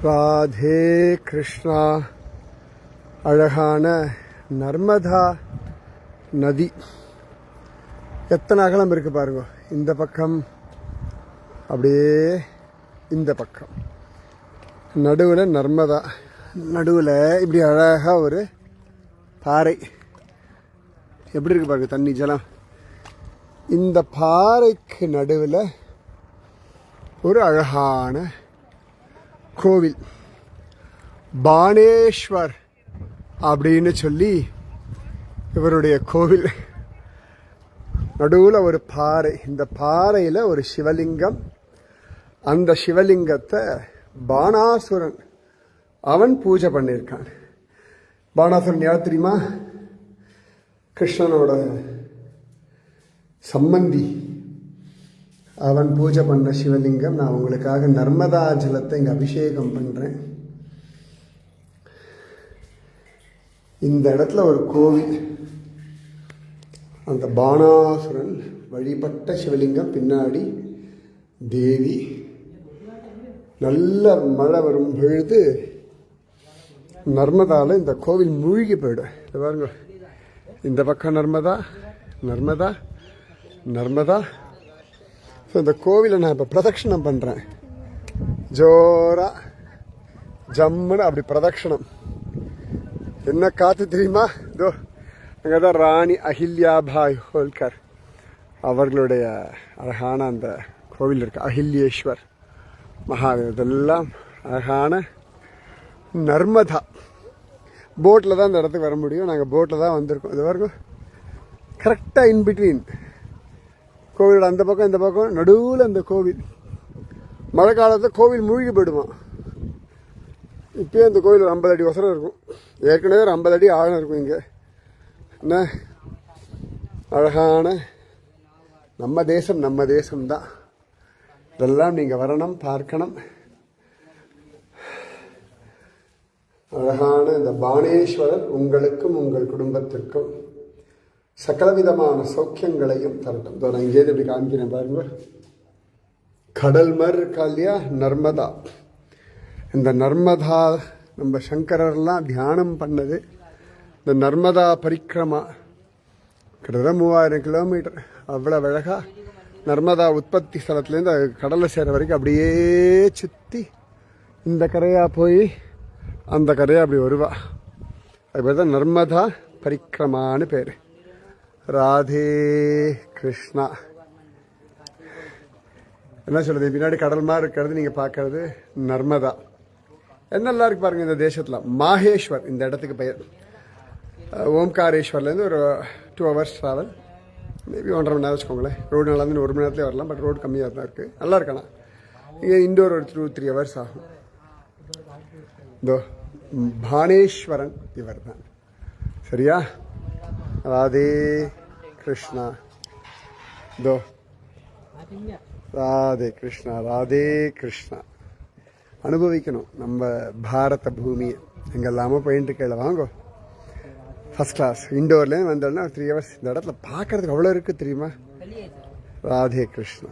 ராதே கிருஷ்ணா. அழகான நர்மதா நதி எத்தனை அகலம் இருக்கு பாருங்க. இந்த பக்கம் அப்படியே, இந்த பக்கம் நடுவில் நர்மதா, நடுவில் இப்படி அழகாக ஒரு பாறை. எப்படி இருக்கு பாருங்க தண்ணி ஜலம். இந்த பாறைக்கு நடுவில் ஒரு அழகான கோவில், பாணேஸ்வர் அப்படின்னு சொல்லி இவருடைய கோவில். நடுவில் ஒரு பாறை, இந்த பாறையில் ஒரு சிவலிங்கம். அந்த சிவலிங்கத்தை பாணாசுரன் அவன் பூஜை பண்ணியிருக்கான். பாணாசுரன் யார் தெரியுமா? கிருஷ்ணனோட சம்பந்தி. அவன் பூஜை பண்ண சிவலிங்கம். நான் உங்களுக்காக நர்மதா ஜலத்தை இங்கே அபிஷேகம் பண்ணுறேன். இந்த இடத்துல ஒரு கோவில், அந்த பாணாசுரன் வழிபட்ட சிவலிங்கம், பின்னாடி தேவி. நல்ல மழை வரும் பொழுது நர்மதாவில் இந்த கோவில் மூழ்கி போயிடும். இது பாருங்க, இந்த பக்கம் நர்மதா, நர்மதா, நர்மதா. ஸோ இந்த கோவிலை நான் இப்போ பிரதட்சணம் பண்ணுறேன். ஜோரா ஜம்முன்னு அப்படி பிரதட்சணம். என்ன காற்று தெரியுமா? இதோ அங்கே தான் ராணி அஹில்யாபாய் ஹோல்கர் அவர்களுடைய அழகான அந்த கோவில் இருக்கு. அஹில்யேஸ்வர் மகாதேவ். இதெல்லாம் அழகான நர்மதா. போட்டில் தான் இந்த இடத்துக்கு வர முடியும். நாங்கள் போட்டில் தான் வந்திருக்கோம். இது வரைக்கும் கரெக்டாக இன்பிட்வீன் கோவிலோட அந்த பக்கம் இந்த பக்கம் நடுவில் அந்த கோவில். மழை காலத்தில் கோவில் மூழ்கி போயிடுமா. இப்போயே அந்த கோவில் ஒரு 50 அடி வசரம் இருக்கும். ஏற்கனவே ஒரு 50 அடி ஆழம் இருக்கும். இங்கே என்ன அழகான நம்ம தேசம், நம்ம தேசம்தான். இதெல்லாம் நீங்கள் வரணும், பார்க்கணும். அழகான இந்த பாணேஸ்வரர் உங்களுக்கும் உங்கள் குடும்பத்திற்கும் சகலவிதமான சௌக்கியங்களையும் தரட்டும். நான் இங்கேருந்து இப்படி காமிக்கிறேன் பாருங்க. கடல் மாதிரி இருக்கா இல்லையா நர்மதா. இந்த நர்மதா நம்ம சங்கரர்லாம் தியானம் பண்ணது. இந்த நர்மதா பரிக்கிரமா கிட்டத்தட்ட 3000 கிலோமீட்டர். அவ்வளோ அழகா நர்மதா உற்பத்தி ஸ்தலத்துலேருந்து கடலை சேர வரைக்கும் அப்படியே சுற்றி இந்த கரையாக போய் அந்த கரையாக அப்படி வருவா. அது பேர் தான் நர்மதா பரிக்கிரமான்னு பேர். ராதே கிருஷ்ணா. என்ன சொல்றது, பின்னாடி கடல் மாதிரி இருக்கிறது நீங்கள் பார்க்கறது நர்மதா. என்னெல்லாம் இருக்கு பாருங்க இந்த தேசத்தில். மாஹேஸ்வர் இந்த இடத்துக்கு பெயர். ஓம்காரேஸ்வர்லேருந்து ஒரு 2 hours ட்ராவல், மேபி 1.5 மணி நேரம் வச்சுக்கோங்களேன். ரோடு நல்லா இருந்து 1 மணி நேரத்துலேயே வரலாம். பட் ரோடு கம்மியாக தான் இருக்குது. நல்லா இருக்கணும். இங்கே இண்டோர் ஒரு 2-3 hours ஆகும். இதோ பாணேஸ்வரன் இவர் தான். சரியா? ராதே கிருஷ்ணா. இதோ ராதே கிருஷ்ணா, ராதே கிருஷ்ணா. அனுபவிக்கணும் நம்ம பாரத பூமியை. எங்கெல்லாமோ போயிட்டு இருக்கையில் வாங்கோ. ஃபஸ்ட் கிளாஸ் இண்டோர்லேருந்து வந்தோன்னா 3 hours இந்த இடத்துல பார்க்கறதுக்கு அவ்வளோ இருக்குது தெரியுமா. ராதே கிருஷ்ணா.